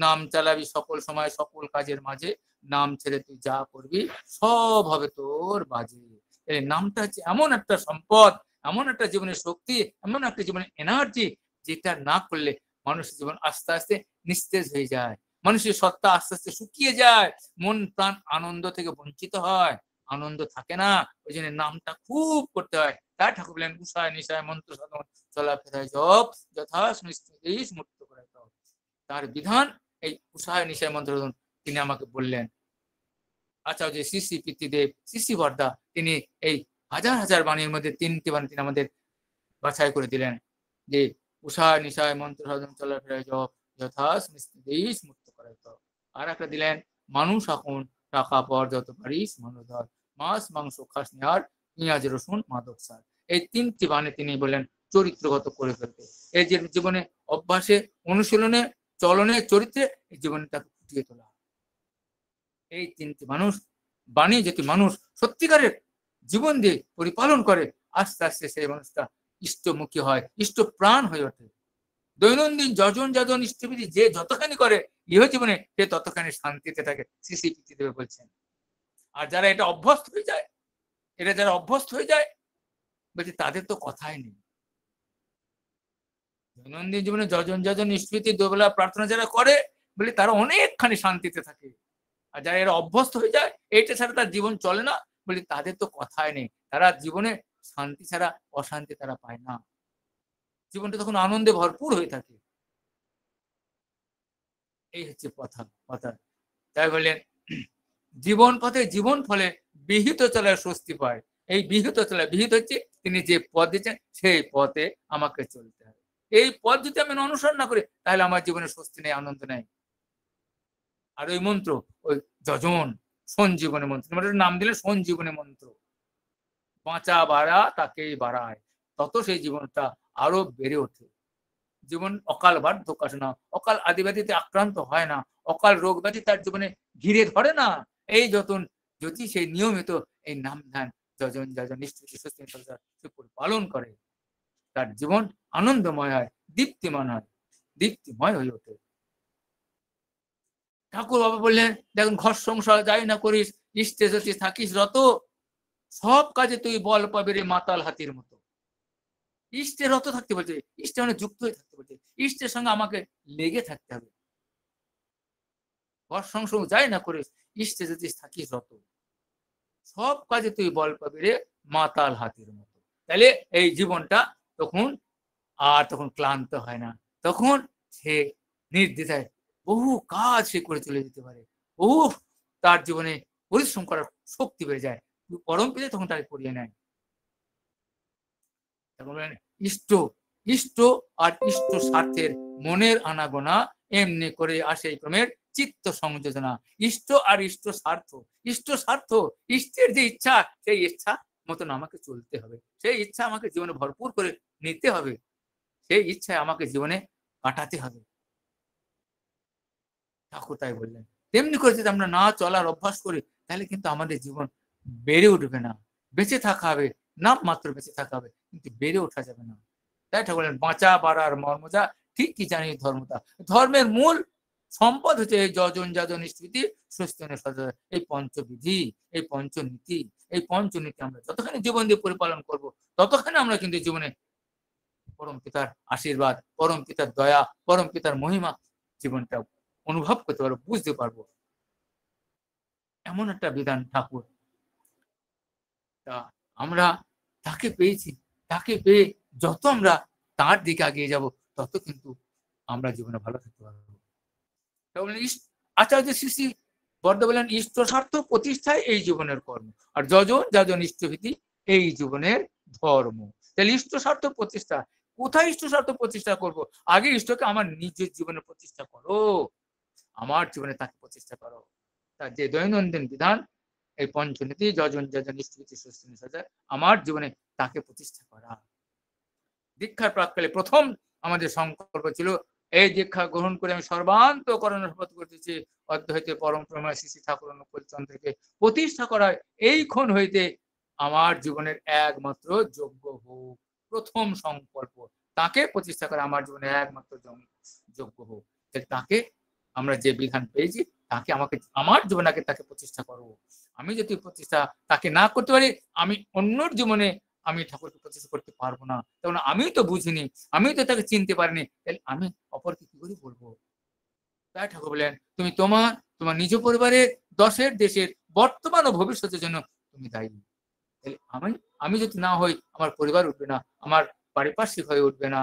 নাম চালাবি সকল সময় সকল কাজের মাঝে, নাম ছেড়ে তুই যা করবি সব হবে তোর বাজে। এই নামটা হচ্ছে এমন একটা সম্পদ, এমন একটা জীবনের শক্তি, এমন একটা জীবনের এনার্জি, যেটা না করলে মানুষের জীবন আস্তে আস্তে নিস্তেজ হয়ে যায়, মানুষের সত্তা আস্তে আস্তে শুকিয়ে যায়, মন প্রাণ আনন্দ থেকে বঞ্চিত হয়, আনন্দ থাকে না। ওই জন্য নামটা খুব করতে হয়। তাই ঠাকুর বলেন উষায় নিশায় মন্ত্র সাধন চলাফেরায় জপ যথা মুক্ত করে দাও। তার বিধান এই উষায় নিশায় মন্ত্র সাধন তিনি আমাকে বললেন। আচার্য শ্রী শ্রী পিতৃদেব শ্রী শ্রী বর্দা তিনি এই হাজার হাজার বাণীর মধ্যে 3টি বাণী তিনি আমাদের বাছাই করে দিলেন যে উষায় নিশায় মন্ত্র সাধন চলাফেরায় জপ যথা মুক্ত করে দাও। আর একটা দিলেন মানুষ এখন টাকা পর যত পারিস মানুষধর, মাছ মাংস খাস নি আর পেঁয়াজ রসুন মাদক সার। এই 3টি বাণী তিনি বললেন চরিত্রগত করে ফেলতে। এই যে জীবনে অভ্যাসে অনুশীলনে চলনে চরিত্রে এই জীবনটাকে ফুটিয়ে তোলা। এই 3টি মানুষ বাণী যদি মানুষ সত্যিকারের জীবন দিয়ে পরিপালন করে আস্তে আস্তে সেই মানুষটা ইষ্টমুখী হয়, ইষ্ট প্রাণ হয়ে ওঠে। দৈনন্দিন যজন যজন ইষ্টবিধি যে যতখানি করে ইহ জীবনে সে ততখানি শান্তিতে থাকে, শ্রী শ্রী পিতৃদেব বলছেন। আর যারা এটা অভ্যস্ত হয়ে যায়, এটা যারা অভ্যস্ত হয়ে যায় বলছে তাদের তো কথাই নেই। দৈনন্দিন জীবনে যজন যজন ইষ্টবিধি দোবেলা প্রার্থনা যারা করে বলে তারা অনেকখানি শান্তিতে থাকে। আর যারা এরা অভ্যস্ত হয়ে যায় এইটা ছাড়া তার জীবন চলে না বলে তাদের তো কথাই নেই। তারা জীবনে শান্তি ছাড়া অশান্তি তারা পায় না, জীবনটা তখন আনন্দে ভরপুর হয়ে থাকে। এই হচ্ছে কথা। তাই বললেন জীবন পথে জীবন ফলে বিহিত চলার স্বস্তি পায়। এই বিহিত চলা, বিহিত হচ্ছে তিনি যে পথ দিচ্ছেন সেই পথে আমাকে চলতে হবে। এই পথ যদি আমি অনুসরণ না করি তাহলে আমার জীবনে স্বস্তি নেই, আনন্দ নেই। আর ওই মন্ত্র ওই যজন সঞ্জীবনী মন্ত্র, নাম দিলে সঞ্জীবনী মন্ত্র, বাঁচা বাড়া তাকেই বাড়ায়, তত সেই জীবনটা আরো বেড়ে ওঠে। জীবন অকাল বার্ধক্য আসে না, অকাল আদিব্যাধিতে আক্রান্ত হয় না, অকাল রোগ ব্যাধি তার জীবনে ঘিরে ধরে না। এই যতন যদি সেই নিয়মিত এই নাম ধ্যান যজন যজন পালন করে তার জীবন আনন্দময় হয়, দীপ্তিমান হয়, দীপ্তিময় হয়ে ওঠে। ঠাকুর বাবা বললেন দেখুন ঘর সংসার যাই না করিস, ইষ্টে যদি থাকিস রত, সব কাজে তুই বল পাবি রে মাতাল হাতির মতো। ইষ্টের রত থাকতে বলছে, ইষ্টে মানে যুক্ত হয়ে থাকতে বলছে, ইষ্টের সঙ্গে আমাকে লেগে থাকতে হবে। ঘর সংসার যাই না করিস, ইষ্টে যদি থাকিস রত, সব কাজে তুই বল পাবি রে মাতাল হাতির মতো। তাহলে এই জীবনটা তখন ক্লান্ত হয় না, তখন সে নির্দ্বিধায় বহু কাজ সে করে চলে যেতে পারে, বহু তার জীবনে পরিশ্রম করার শক্তি বেড়ে যায়, পরম পিতা তখন তাকে করিয়ে নেয়। ইষ্ট ইষ্ট আর ইষ্ট স্বার্থের মনের আনাগোনা এমনি করে আসে এই ক্রমের চিত্ত সংযোজনা। ইষ্ট আর ইষ্ট স্বার্থ, ইষ্ট স্বার্থ ইষ্টের যে ইচ্ছা সেই ইচ্ছা মতন আমাকে চলতে হবে, সেই ইচ্ছা আমাকে জীবনে ভরপুর করে নিতে হবে, সেই ইচ্ছায় আমাকে জীবনে কাটাতে হবে। ঠাকুর তাই বললেন। তেমনি করে যদি আমরা না চলার অভ্যাস করি তাহলে কিন্তু আমাদের জীবন বেড়ে উঠবে না। বেঁচে থাকা হবে, নাম মাত্র বেঁচে থাকা হবে, কিন্তু বেড়ে ওঠা যাবে না। তাই ঠাকুর বললেন বাঁচা বাড়ার মর্মজা ঠিক কি জানি ধর্মতা। ধর্মের মূল সম্পদ হচ্ছে এই যজন যজন স্মৃতি এই পঞ্চবিধি, এই পঞ্চনীতি। এই পঞ্চনীতি আমরা যতখানি জীবন দিয়ে পরিপালন করব ততখানি আমরা কিন্তু জীবনে পরম পিতার আশীর্বাদ, পরম পিতার দয়া, পরম পিতার মহিমা জীবনটা অনুভব করতে পারবো, বুঝতে পারবো। এমন একটা বিধান ঠাকুর। তা আমরা তাকে পেয়েছি, তাকে পেয়ে যত আমরা তার দিকে এগিয়ে যাব তত কিন্তু আমরা জীবনে ভালো থাকতে পারবো। আচার্য শ্রী শ্রী বর্দা বলেন ইষ্ট স্বার্থ প্রতিষ্ঠায় এই জীবনের কর্ম, আর যজন যজন ইষ্টভীতি এই জীবনের ধর্ম। তাহলে ইষ্ট স্বার্থ প্রতিষ্ঠা, কোথায় ইষ্ট স্বার্থ প্রতিষ্ঠা করব? আগে ইষ্টকে আমার নিজের জীবনে প্রতিষ্ঠা করো, আমার জীবনে তাকে প্রতিষ্ঠা করো। তার যে দৈনন্দিন বিধান এই পঞ্চনীতি যজন যজন ইষ্টভীতি আমার জীবনে তাকে প্রতিষ্ঠা করা। দীক্ষার প্রাক্কালে প্রথম আমাদের সংকল্প ছিল এই দীক্ষা গ্রহণ করে আমি সর্বান্তকরণ শপথ করতেছি অদ্বৈতের পরম প্রমেয় শ্রী শ্রী ঠাকুর অনুকূল চন্দ্রকে প্রতিষ্ঠা করায় এইক্ষণ হইতে আমার জীবনের একমাত্র যোগ্য হোক। প্রথম সংকল্প তাকে প্রতিষ্ঠা করা আমার জীবনে একমাত্র যোগ্য হোক, তাকে আমরা যে বিধান পেয়েছি তাকে আমাকে আমার জীবনে আগে তাকে প্রতিষ্ঠা করবো। আমি যদি প্রতিষ্ঠা তাকে না করতে পারি, আমি অন্যর জীবনে আমি ঠাকুরকে প্রতিষ্ঠা করতে পারবো না। কারণ আমিও তো বুঝিনি, আমিও তো তাকে চিনতে পারিনি, তাহলে আমি অপরকে কি করে বলবো? তাই ঠাকুর বলেন, তুমি তোমার নিজ পরিবারের, দশের, দেশের বর্তমান ও ভবিষ্যতের জন্য তুমি দায়ী। তাহলে আমি যদি না হই, আমার পরিবার উঠবে না, আমার পারিপার্শ্বিক হয়ে উঠবে না,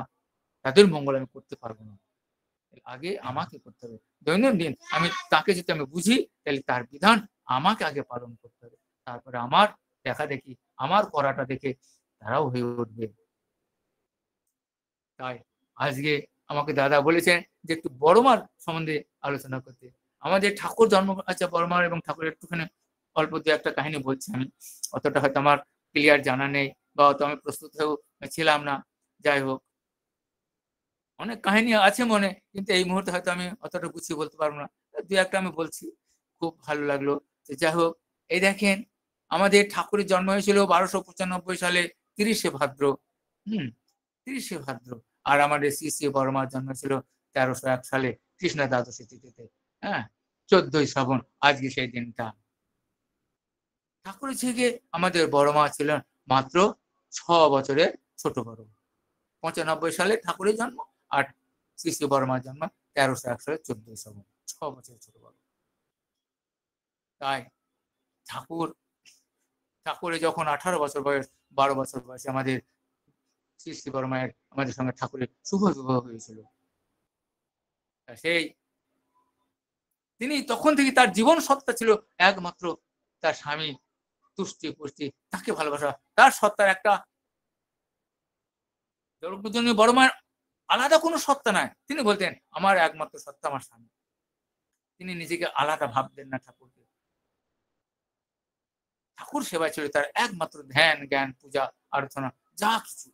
তাদের মঙ্গল আমি করতে পারবো না। আগে আমাকে করতে হবে। দৈনন্দিন তাকে যদি আমি বুঝি, তাহলে তার বিধান আমাকে আগে পালন করতে হবে। তারপরে আমার দেখা দেখি, আমার করাটা দেখে তারাও হয়ে উঠবে। তাই আজকে আমাকে দাদা বলেছেন যে একটু বড়মার সম্বন্ধে আলোচনা করতে। আমাদের ঠাকুর জন্ম, আচ্ছা, বড়মার এবং ঠাকুরের একটুখানি অল্প দু একটা কাহিনী বলছি আমি। অতটা হয়তো আমার ক্লিয়ার জানা নেই, বা অত আমি প্রস্তুত হয়েও ছিলাম না। যাই হোক, অনেক কাহিনী আছে মনে, কিন্তু এই মুহূর্তে হয়তো আমি অতটা গুছিয়ে বলতে পারবো না। দু একটা আমি বলছি, খুব ভালো লাগলো। যাই হোক, এই দেখেন, আমাদের ঠাকুরের জন্ম হয়েছিল 1295 সালে 30শে ভাদ্র। 30শে ভাদ্র। আর আমাদের শ্রী শ্রী বর্মার জন্ম ছিল 1301 সালে কৃষ্ণ দ্বাদশী তিথিতে। হ্যাঁ, 14ই শ্রাবণ আজকে সেই দিনটা। ঠাকুরের থেকে আমাদের বড়মা ছিলেন মাত্র 6 বছরের ছোট বড়। 95 সালে ঠাকুরের জন্ম, আর শ্রী শ্রী বর্মার জন্ম 1301 সালে 14ই শ্রাবণ, 6 বছরের ছোট বড়। তাই ঠাকুরের যখন 18 বছর বয়স, 12 বছর বয়সে আমাদের শ্রী শ্রী বর্মায়ের আমাদের সঙ্গে ঠাকুরের শুভ বিবাহ হয়েছিল। সেই তিনি তখন থেকে তার জীবন সত্তা ছিল একমাত্র তার স্বামী, তুষ্টি পুষ্টি, তাকে ভালোবাসা। তার সত্তার একটা বর্মার আলাদা কোনো সত্তা নাই। তিনি বলতেন, আমার একমাত্র সত্তা আমার স্বামী। তিনি নিজেকে আলাদা ভাবতেন না ঠাকুরকে। ঠাকুর সেবা ছিল তার একমাত্র ধ্যান, জ্ঞান, পূজা, আরাধনা, যা কিছু।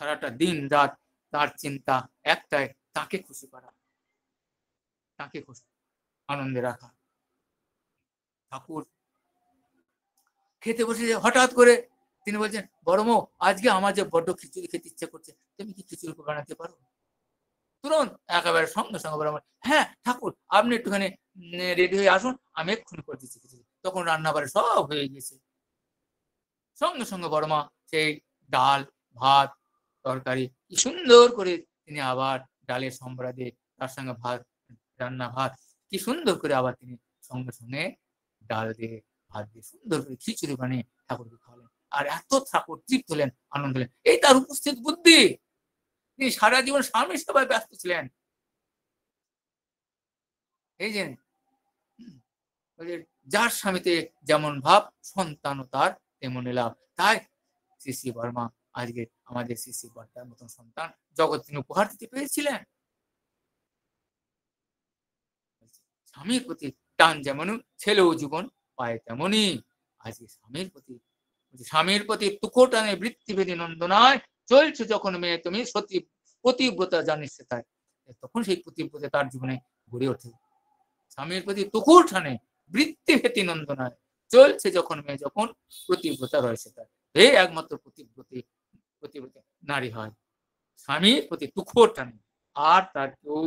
সারাটা দিন রাত তার চিন্তা একটাই, তাকে খুশি করা, তাকে খুশি আনন্দে রাখা। ঠাকুর খেতে বসে হঠাৎ করে তিনি বলছেন, বড়মো, আজকে আমার যে বড্ড খিচুড়ি খেতে ইচ্ছে করছে, তুমি কি খিচুড়ি বানাতে পারো? তুরন্ত একেবারে সঙ্গে সঙ্গে বড়মা, হ্যাঁ ঠাকুর, আপনি একটুখানি রেডি হয়ে আসুন, আমি এক্ষুনি করে দিচ্ছি খিচুড়ি। তখন রান্নাবাড়ি সব হয়ে গেছে। সঙ্গে সঙ্গে বড়মা সেই ডাল, ভাত, তরকারি কি সুন্দর করে তিনি আবার ডালের সম্বরা দিয়ে তার সঙ্গে ভাত, রান্না ভাত কি সুন্দর করে আবার তিনি সঙ্গে সঙ্গে ডাল দিয়ে, ভাত দিয়ে সুন্দর করে খিচুড়ি বানিয়ে ঠাকুরকে খাওয়ালেন। আর এত ঠাকুর তৃপ্ত হলেন, আনন্দ হলেন। এই তার উপস্থিত বুদ্ধি। তিনি সারা জীবন স্বামী সেবায় ব্যস্ত ছিলেন। এই যে যার স্বামীতে যেমন ভাব, সন্তানও তার তেমনি লাভ। তাই শ্রী শ্রী বর্মা আজকে আমাদের শ্রী শ্রী বর্মার মতন সন্তান জগৎ তিনি উপহার দিতে পেরেছিলেন। স্বামীর প্রতি টান যেমন ছেলেও জীবন পায়, তেমনি আজকে স্বামীর প্রতি তুখো টানে বৃত্তিভেদী নন্দনায় চলছে যখন মেয়ে তুমি সতী পতিব্রতা জানিস তাই। তখন সেই পতিব্রতা তার জীবনে গড়ে ওঠে। স্বামীর প্রতি তুকুর টানে বৃত্তিভেদী নন্দনায় চলছে যখন মেয়ে, যখন পতিব্রতা রয়েছে তার, এই একমাত্র পতিব্রতী নারী হয়। স্বামীর প্রতি তুখোর টানে, আর তার কেউ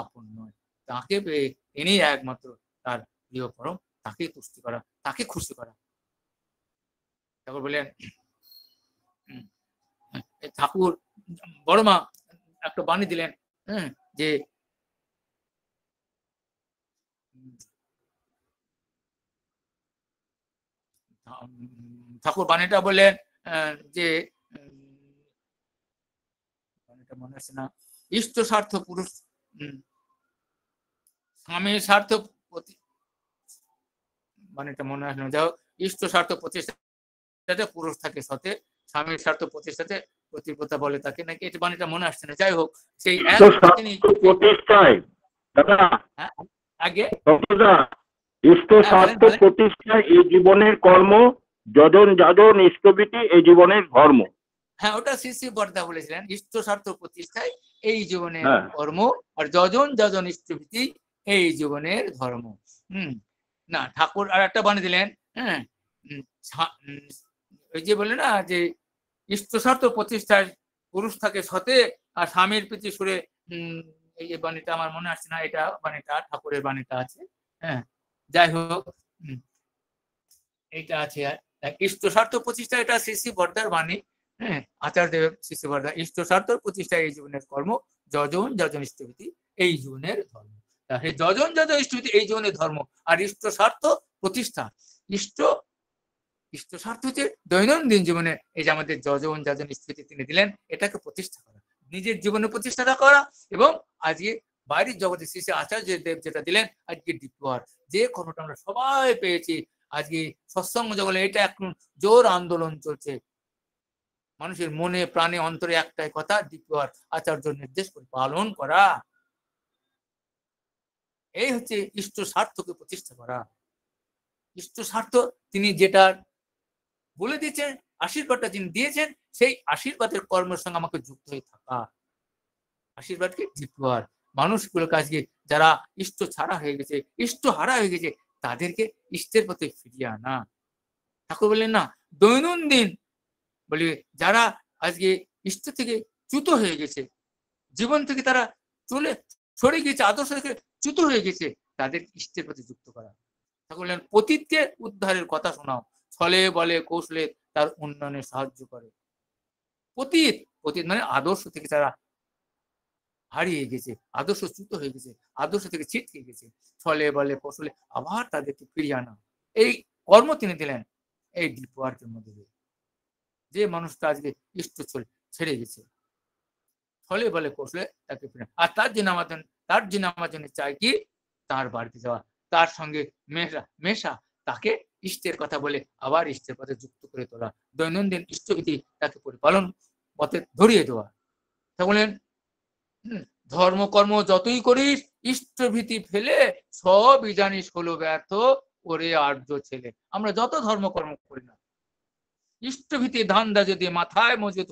আপন নয়। তাকে পেয়ে তিনি একমাত্র তার প্রিয় পরম, তাকে তুষ্টি করা, তাকে খুশি করা। ঠাকুর বললেন, ঠাকুর বড়মা একটা বাণী দিলেন, যে ঠাকুর বাণীটা বললেন যে মনে আসছে না, ইষ্ট স্বার্থ পুরুষ, স্বামীর স্বার্থ বাণীটা মনে আসলো, যাই হোক, ইষ্ট স্বার্থ প্রতিষ্ঠাতে পুরুষ থাকে সতে, স্বামীর স্বার্থ প্রতিষ্ঠাতে পতিব্রতা বলে তাকে, নাকি এটা বাণীটা মনে আসছে না। যাই হোক, সেই প্রতিষ্ঠায় দাদা, আগে ইষ্ট স্বার্থ প্রতিষ্ঠায় এই জীবনের কর্ম, যজন যাজন ইষ্টবিধি এই জীবনের ধর্ম। হ্যাঁ, ওটা শ্রী শ্রী বর্দা বলেছিলেন, ইষ্ট স্বার্থ প্রতিষ্ঠায় এই জীবনের কর্ম, আর যজন যাজন ইষ্টবিধি এই জীবনের ধর্ম। না, ঠাকুর আর একটা বানিয়ে দিলেন, ওই যে বলে না যে ইষ্ট স্বার্থ প্রতিষ্ঠায় পুরুষ থাকে সতে, আর স্বামীর প্রীতি সুরে এই যে বাণীটা আমার মনে আসছে না, এটা বাণীটা ঠাকুরের বাণীটা আছে, হ্যাঁ যাই হোক এইটা আছে। ইষ্ট স্বার্থ প্রতিষ্ঠা, এটা শ্রী শ্রী বর্দার বাণী, হ্যাঁ আচার্যদেব শ্রী শ্রী বর্দা। ইষ্ট স্বার্থ প্রতিষ্ঠা এই জীবনের কর্ম, যজন যজন ইষ্টভীতি এই জীবনের ধর্ম। যজন যজন ইষ্টভীতি এই জীবনের ধর্ম, আর ইষ্ট স্বার্থ প্রতিষ্ঠা, ইষ্ট ইষ্ট স্বার্থ হচ্ছে দৈনন্দিন জীবনে এই যে আমাদের যজন যজন ইষ্টভীতি তিনি দিলেন, এটাকে প্রতিষ্ঠা করা, নিজের জীবনে প্রতিষ্ঠাটা করা, এবং আজকে বাইরের জগতে শ্রী শ্রী আচার্য দেব যেটা দিলেন আজকে দ্বিতীয়বার যে কর্মটা আমরা সবাই পেয়েছি, আজকে সৎসঙ্গ জগতে এটা এখন জোর আন্দোলন চলছে, মানুষের মনে প্রাণে অন্তরে একটাই কথা, দ্বিতীয়বার আচার্য নির্দেশ করে পালন করা, এই হচ্ছে ইষ্ট স্বার্থকে প্রতিষ্ঠা করা। ইষ্ট স্বার্থ তিনি যেটা বলে দিয়েছেন, আশীর্বাদটা যিনি দিয়েছেন, সেই আশীর্বাদের কর্মের সঙ্গে আমাকে যুক্ত হয়ে থাকা, আশীর্বাদকে দ্বিতীয়বার মানুষগুলোর কাছে যারা ইষ্ট ছাড়া হয়ে গেছে, ইষ্ট হারা হয়ে গেছে, তাদেরকে ইষ্টের পথে ফিরিয়ে আনা। ঠাকুর বললেন না, দৈনন্দিন বলি যারা আজকে ইষ্ট থেকে চ্যুত হয়ে গেছে, জীবন থেকে তারা চলে সরে গেছে, আদর্শ থেকে চ্যুত হয়ে গেছে, তাদের ইষ্টের প্রতি যুক্ত করা। ঠাকুর বললেন পতিতকে উদ্ধারের কথা শোনাও, ছলে বলে কৌশলে তার উন্নয়নে সাহায্য করে। পতিত, পতিত মানে আদর্শ থেকে তারা হারিয়ে গেছে, আদর্শ চ্যুত হয়ে গেছে, আদর্শ থেকে ছিটকে গেছে, ছলে বলে কৌশলে আবার তাদেরকে ফিরিয়ে আনা, এই কর্ম তিনি দিলেন এই দ্বিতীয়ার্থের মধ্যে দিয়ে। যে মানুষটা আজকে ইষ্ট ছেড়ে গেছে, ছলে বলে কৌশলে তাকে ফিরে, আর তার জন্য আমার জন্য চাই কি, তার বাড়িতে যাওয়া, তার সঙ্গে মেশা, তাকে ইষ্টের কথা বলে আবার ইষ্টের পথে যুক্ত করে তোলা, দৈনন্দিন ইষ্টবিধি তাকে পরিপালন পথে ধরিয়ে দেওয়া। তা বলেন ধর্মকর্ম যতই করিস ইষ্টভীতি ফেলে সবই জানিস হলো ব্যর্থ, ওরে আর্য ছেলে। আমরা যত ধর্মকর্ম করি না, ইষ্টভীতি ধান্দা যদি মাথায় মজুদ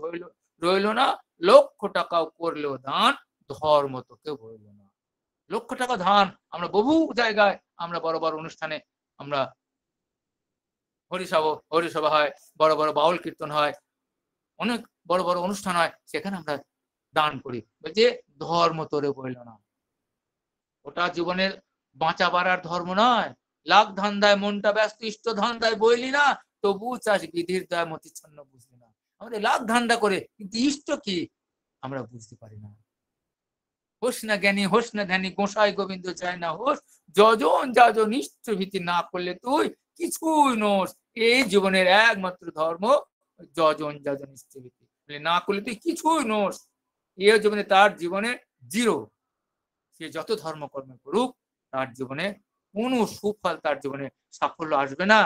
রইল না, লক্ষ টাকাও করলেও দান ধর্ম তোকে হইল না। লক্ষ টাকা ধান, আমরা বহু জায়গায়, আমরা বড় বড় অনুষ্ঠানে, আমরা হরিসভা হয়, বড় বড় বাউল কীর্তন হয়, অনেক বড় বড় অনুষ্ঠান হয়, সেখানে আমরা দান করি, বলছে ধর্ম তোরে বইল না। ওটা জীবনের বাঁচা বাড়ার ধর্ম নয়। লাখ ধান্দায় মনটা ব্যস্ত, ইষ্ট ধান্দায় বইলি না, তবু চাষ বিধির দায় মতিচ্ছন্ন বুঝলি না। আমাদের লাখ ধান্দা করে, কিন্তু ইষ্ট কি আমরা বুঝতে পারি না। হোস না জ্ঞানী, হোস না ধ্যানী, গোসাই গোবিন্দ চায় না হোস, যজন যাজন ইষ্টভীতি না করলে তুই কিছুই নোস। এই জীবনের একমাত্র ধর্ম যজন যাজন ইষ্টভীতি না করলে তুই কিছুই নোস। এই জীবনে তার জীবনে জিরো। সে যত ধর্মকর্ম করুক, তার জীবনে কোনো সুফল, তার জীবনে সাফল্য আসবে না।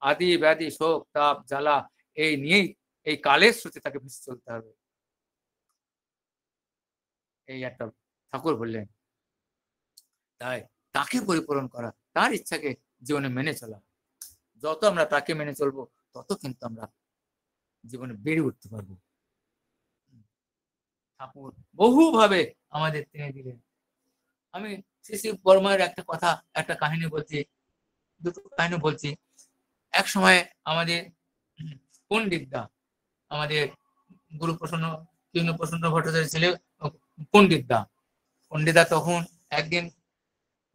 আদি ব্যাধি শোক তাপ জ্বালা এই নিয়েই এই কালের স্রোতে তাকে ভেসে চলতে হবে। এই একটা ঠাকুর বললেন। তাই তাকে পরিপূরণ করা, তার ইচ্ছাকে জীবনে মেনে চলা, যত আমরা তাকে মেনে চলবো তত কিন্তু আমরা জীবনে বেড়ে উঠতে পারবো। ঠাকুর বহুভাবে আমাদের তিনি দিলেন। আমি শ্রী শ্রী বর্মার একটা কাহিনী বলছি, দুটো কাহিনী বলছি। এক সময় আমাদের পণ্ডিত দা, আমাদের গুরু প্রসন্ন ভট্টাচার্য ছেলে পণ্ডিত দা তখন একদিন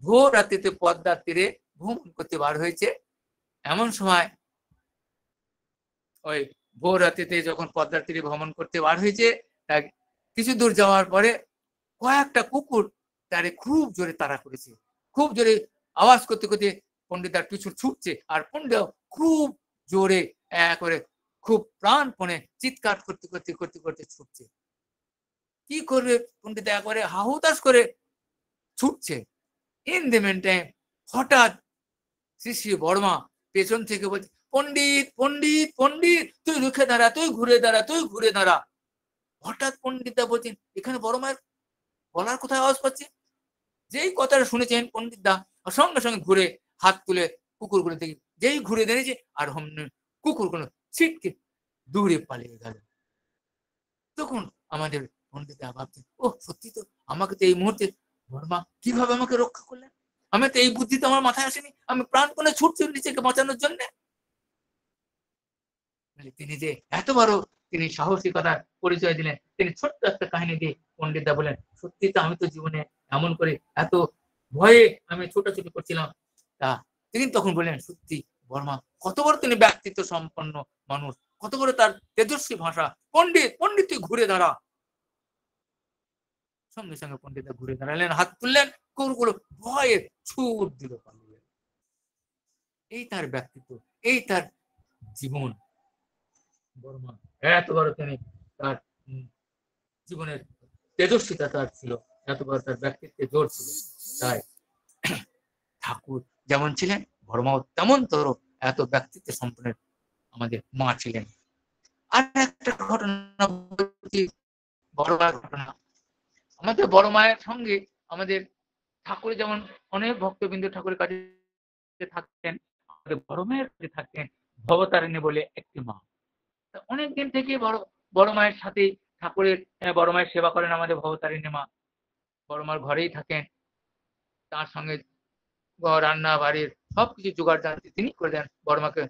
ভোর রাত্রিতে পদ্মার তীরে ভ্রমণ করতে বার হয়েছে। এমন সময় ওই ভোর রাত্রিতে যখন পদ্মার তীরে ভ্রমণ করতে বার হয়েছে, কিছু দূর যাওয়ার পরে কয়েকটা কুকুর তারে খুব জোরে তাড়া করেছে, খুব জোরে আওয়াজ করতে করতে পণ্ডিতার পিছু ছুটছে, আর পণ্ডিত খুব জোরে করে খুব প্রাণপণে চিৎকার করতে করতে করতে করতে ছুটছে। কি করবে পণ্ডিত, একবারে হাহুতাশ করে ছুটছে। ইন দ্য মেন টাইম হঠাৎ শ্রী শ্রী বর্মা পেছন থেকে বলছে, পণ্ডিত পণ্ডিত পণ্ডিত, তুই রুখে দাঁড়া, তুই ঘুরে দাঁড়া, তুই ঘুরে দাঁড়া। হঠাৎ পণ্ডিতদা বলছেন, এখানে বড়মায়ের গলার কোথায় আওয়াজ পাচ্ছে? যেই কথাটা শুনেছেন পণ্ডিতদা সঙ্গে সঙ্গে ঘুরে হাত তুলে কুকুরগুলো দেখে, যেই ঘুরে দাঁড়িয়েছে আর কুকুরগুলো ছিটকে দূরে পালিয়ে গেল। তখন আমাদের পণ্ডিতদা ভাবছেন, ও সত্যি তো, আমাকে তো এই মুহূর্তে বর্মা কিভাবে আমাকে রক্ষা করলেন, আমি তো এই বুদ্ধি তো আমার মাথায় আসেনি, আমি প্রাণপণে ছুটছি নিজেকে বাঁচানোর জন্য। তিনি যে এত বড় তিনি সাহসিকতার পরিচয় দিলেন। তিনি ছোট্ট একটা কাহিনী দিয়ে পণ্ডিতদা বলেন, সত্যি তো আমি তো জীবনে এমন করে এত ভয়ে আমি ছোটাছুটি করছিলাম। তা তিনি তখন বললেন, সত্যি বর্মা কত বড় তিনি ব্যক্তিত্ব সম্পন্ন মানুষ, কত বড় তার তেজস্বী ভাষা। পণ্ডিত, পণ্ডিত তুই ঘুরে দাঁড়া। সঙ্গে সঙ্গে পণ্ডিতদা ঘুরে দাঁড়ালেন, হাত তুললেন, কুকুরগুলো ভয়ে ছুট দিল পালিয়ে। এই তার ব্যক্তিত্ব, এই তার জীবন। বর্মা এত বড় তিনি তার জীবনের তেজস্বিতা তার ছিল, এত বড় তার ব্যক্তিত্বে জোর ছিল। তাই ঠাকুর যেমন ছিলেন, বর্মাও তেমন তোর এত ব্যক্তিত্ব সম্পন্ন আমাদের মা ছিলেন। আর একটা ঘটনা বলছি, বড় মায়ের ঘটনা। আমাদের বড় মায়ের সঙ্গে আমাদের ঠাকুর যেমন অনেক ভক্তবৃন্দ ঠাকুরের কাছে থাকতেন, আমাদের বড় মায়ের কাছে থাকতেন ভবতারিণী বলে একটি মা। অনেকদিন থেকে বড় মায়ের সাথে ঠাকুরের বড় মায়ের সেবা করেন আমাদের ভবতারিণী মা। বড় মার ঘরেই থাকেন, তার সঙ্গে রান্না বাড়ির সবকিছু জোগাড় জানতে তিনি করে দেন। বড় মাকে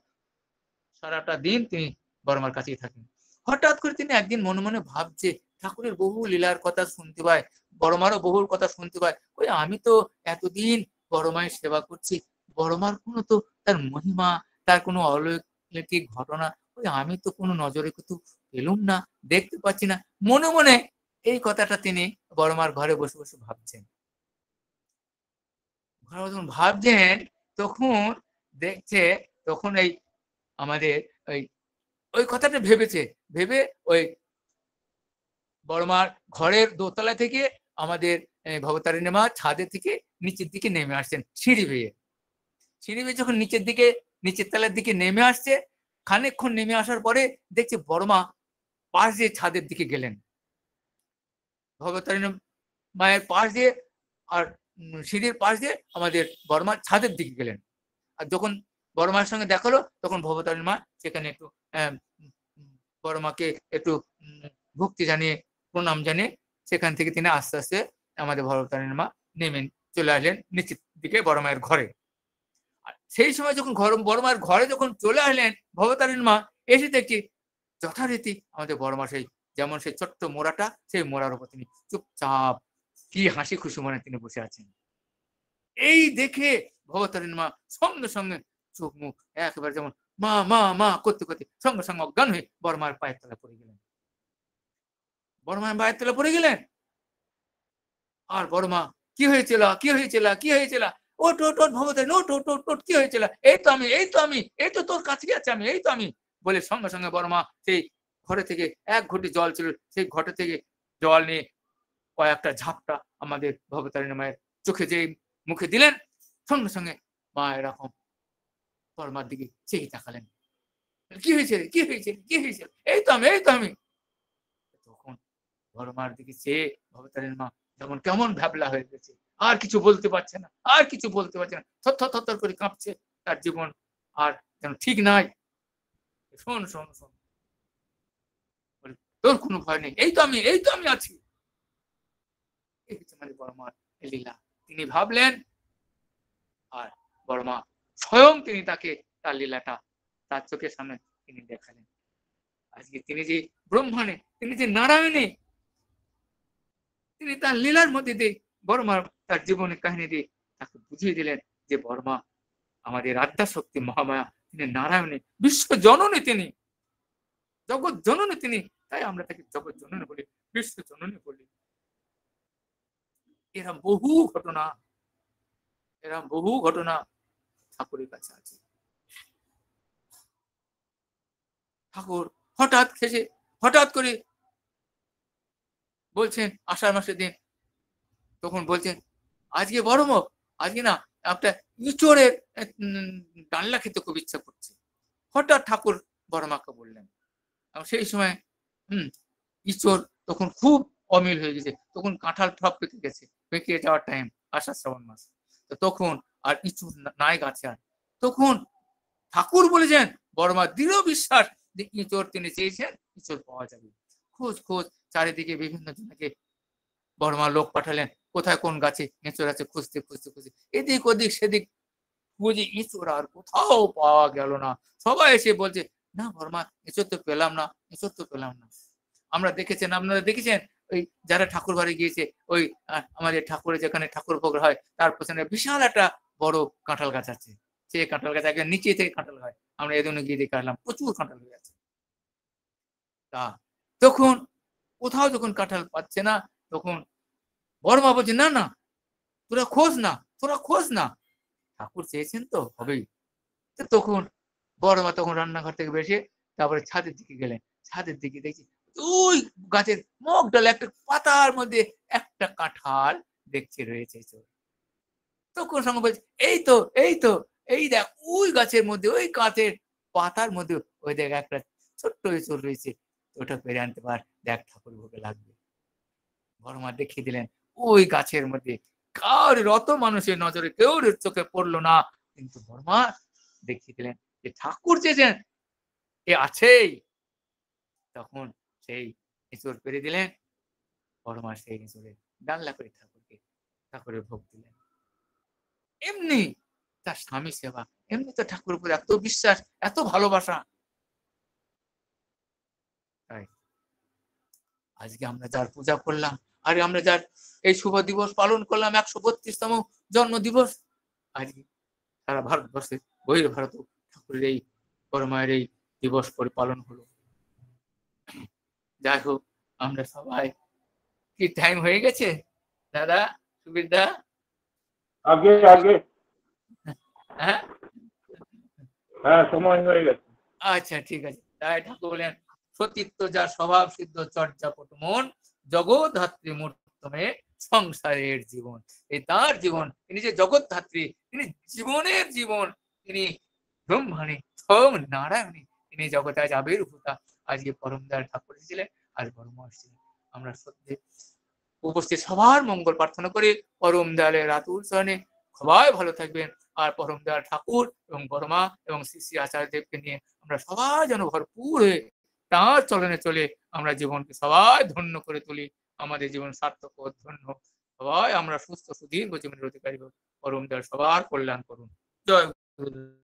সারাটা দিন তিনি বড় মার কাছেই থাকেন। হঠাৎ করে তিনি একদিন মনে মনে ভাবছে, ঠাকুরের বহু লীলার কথা শুনতে পায়, বড় মারও বহুর কথা শুনতে পায়, ওই আমি তো এতদিন বড় মায়ের সেবা করছি, বড় মার কোনো তো তার মহিমা, তার কোনো অলৌকিক ঘটনা ওই আমি তো কোনো নজরে কিন্তু পেলুম না, দেখতে পাচ্ছি না। মনে মনে এই কথাটা তিনি বড় মার ঘরে বসে বসে ভাবছেন। ভাবছেন তখন দেখছে, তখন এই আমাদের ওই কথাটা ভেবেছে, ভেবে ওই বড়মার ঘরের দোতলা থেকে আমাদের ভবতারিণী মা ছাদের থেকে নিচের দিকে নেমে আসছেন সিঁড়ি বেয়ে। সিঁড়ি বেয়ে যখন নিচের তলার দিকে নেমে আসছে, খানিকক্ষণ নেমে আসার পরে দেখছে বড়মা পাশ দিয়ে ছাদের দিকে গেলেন, ভবতারিণী মায়ের পাশ দিয়ে আর সিঁড়ির পাশ দিয়ে আমাদের বড়মা ছাদের দিকে গেলেন। আর যখন বড় মায়ের সঙ্গে দেখা হলো, তখন ভবতারিণী মা সেখানে একটু বড় মাকে একটু ভক্তি জানিয়ে প্রণাম জানিয়ে সেখান থেকে তিনি আস্তে আস্তে আমাদের ভবতারিণী মা নেমে চলে আসলেন নিচের দিকে বড় মায়ের ঘরে। আর সেই সময় যখন বড় মায়ের ঘরে যখন চলে আসলেন ভবতারিণী মা, এসে দেখছি যথারীতি আমাদের বড় মা সেই যেমন সেই ছোট্ট মোড়াটা, সেই মোড়ার উপর তিনি চুপচাপ কি হাসি খুশি মনে তিনি বসে আছেন। এই দেখে ভবতারিণী মা সঙ্গে সঙ্গে চোখ মুখ একেবারে যেমন মা মা মা করতে করতে সঙ্গে সঙ্গে অজ্ঞান হয়ে বড় মায়ের পায়ের তলায় পড়ে গেলেন। বড় মায়ের পায়ের তলায় পড়ে গেলেন। আর বড় মা, কি হয়েছিল, কি হয়েছিল, কি হয়েছিল, ওট ওট ওট ভবতারিণী, ওট ওট ওট ওট, কি হয়েছিল, এই তো আমি, এই তো আমি, এই তো তোর কাছে আছে আমি, এই তো আমি বলে সঙ্গে সঙ্গে বড় মা সেই ঘরে থেকে এক ঘটি জল ছিল, সেই ঘটে থেকে জল নিয়ে কয়েকটা ঝাপটা আমাদের ভবতারিণী মায়ের চোখে যে মুখে দিলেন, সঙ্গে সঙ্গে মা এরকম বড় মার দিকে চেয়ে তাকালেন, কি হয়েছে, কি হয়েছে, কি হয়েছে, এই তো আমি, এই তো আমি। তখন বড় মার দিকে চেয়ে ভবতারিণী মা যেমন কেমন ভ্যাবলা হয়ে গেছে, আর কিছু বলতে পারছে না, আর কিছু বলতে পারছে না, থর থর থর করে কাঁপছে, তার জীবন আর যেন ঠিক নাই। শোন শোন শোন, তোর কোনো ভয় নেই, এই তো আমি, এই তো আমি আছি। এই হচ্ছে মানে বড় মার লীলা। তিনি ভাবলেন আর বড় মা স্বয়ং তিনি তাকে তার লীলাটা তার চোখের সামনে তিনি দেখালেন। আজকে তিনি যে ব্রহ্মাণে, তিনি যে নারায়ণে, তিনি তার লীলার মধ্যে দিয়ে বড় মা তার জীবনের কাহিনী দিয়ে তাকে বুঝিয়ে দিলেন যে বড় মা আমাদের আদ্যা শক্তি মহামায়া, তিনি নারায়ণে, বিশ্ব জননী, তিনি জগৎ জননী তিনি, তাই আমরা তাকে জগৎ জননী বলি, বিশ্ব জননী বলি। এরকম বহু ঘটনা ঠাকুরের কাছে আছে। ঠাকুর হঠাৎ করে বলছেন আষাঢ় মাসের দিন, তখন বলছেন আজকে বড় মুখ, আজকে না একটা ইঁচড়ের ডাল্লা খেতে খুব ইচ্ছা করছে। হঠাৎ ঠাকুর বড় মাকে বললেন। সেই সময় ইঁচড় তখন খুব অমিল হয়ে গেছে, তখন কাঁঠাল সব পেকে গেছে, পেকে যাওয়ার টাইম আষাঢ় শ্রাবণ মাস। তো তখন আর ইঁচড় নাই গাছে। আর তখন ঠাকুর বলেছেন, বড় মা দৃঢ় বিশ্বাস যে ইঁচড় তিনি চেয়েছেন, ইঁচড় পাওয়া যাবে। খোঁজ চারিদিকে বিভিন্ন জনকে বড় মা লোক পাঠালেন, কোথায় কোন গাছে ইঁচড় আছে খুঁজতে খুঁজতে খুঁজতে এদিক ওদিক সেদিক খুঁজে ইঁচড় আর কোথাও পাওয়া গেল না। সবাই এসে বলছে না বর্মা, এসব তো পেলাম না, এসব তো পেলাম না। আমরা দেখেছেন, আপনারা দেখেছেন, ওই যারা ঠাকুর বাড়ি গিয়েছে, ওই আমাদের ঠাকুরের যেখানে ঠাকুর ভোগ হয় তার পেছনে বিশাল একটা বড় কাঁঠাল গাছ আছে। সেই কাঁঠাল গাছ একদম নিচে থেকে কাঁঠাল হয়। আমরা এদিনে গিয়ে দেখে আসলাম, প্রচুর কাঁঠাল হয়ে আছে। তা তখন কোথাও যখন কাঁঠাল পাচ্ছে না, তখন বড়মা বলছে, না না, তোরা খোঁজ না, তোরা খোঁজ না, ঠাকুর চেয়েছেন তো হবেই। তখন বড়মা তখন রান্নাঘর থেকে বেরিয়ে তারপরে ছাদের দিকে গেলেন। ছাদের দিকে দেখছি ওই গাছের মগ ডালে একটা পাতার মধ্যে একটা কাঁঠাল দেখছে রয়েছে। তখন সঙ্গে বলছে, এই তো, এই তো, এই দেখ ওই গাছের মধ্যে, ওই গাছের পাতার মধ্যে ওই দেখ একটা ছোট্ট এঁচড় রয়েছে, ওটা পেরে আনতে পার, দেখ ঠাকুর ভোগে লাগবে। বড়মা দেখিয়ে দিলেন ওই গাছের মধ্যে। কার অত মানুষের নজরে কেউ চোখে পড়লো না, কিন্তু বড়মা দেখিয়ে দিলেন যে ঠাকুর চেয়েছেন, এ আছেই। তখন সেই এঁচড় পেরে দিলেন। বড়মা সেই এঁচড়ে ডাল্লা করে ঠাকুরের ভোগ দিলেন। এমনি তার স্বামী সেবা, এমনি তো ঠাকুরের উপর এত বিশ্বাস, এত ভালোবাসা। তাই আজকে আমরা যার পূজা করলাম, আর আমরা যার এই শুভ দিবস পালন করলাম, 132তম জন্ম দিবস, আজকে সারা ভারতবর্ষে বহির্ভারত ঠাকুরের এই পরমায়ের এই দিবস করে পালন হলো। যাই হোক, আমরা সবাই, কি টাইম হয়ে গেছে দাদা সুবীর দা? আগে আগে হ্যাঁ হ্যাঁ, সময় হয়ে গেছে। আচ্ছা ঠিক আছে। তাই ঠাকুর বলেন, সতীত্ব যা স্বভাব সিদ্ধ চর্যাপট মন, জগৎধাত্রী মূর্তমে সংসারের জীবন। এই তার জীবন, তিনি যে জগৎধাত্রী, তিনি জীবনের জীবন, তিনি ব্রহ্মাণী সোম নারায়ণী, তিনি জগতে আজ আবির্ভূতা। আজকে পরমদয়াল ঠাকুর এসেছিলেন, আজ বড়মা এসেছিলেন। আমরা সত্যি উপস্থিত সবার মঙ্গল প্রার্থনা করে পরম দয়ালের রাতুল চরণে সবাই ভালো থাকবেন। আর পরম দয়াল ঠাকুর এবং বড়মা এবং শ্রী শ্রী আচার্যদেবকে নিয়ে আমরা সবাই যেন ভরপুর হয়ে তাঁর চলনে চলে আমরা জীবনকে সবাই ধন্য করে তুলি, আমাদের জীবন সার্থক ও ধন্য। সবাই আমরা সুস্থ সুদীর্ঘ জীবনের অধিকারী হোক। পরম দয়াল সবার কল্যাণ করুন। জয় গুরু।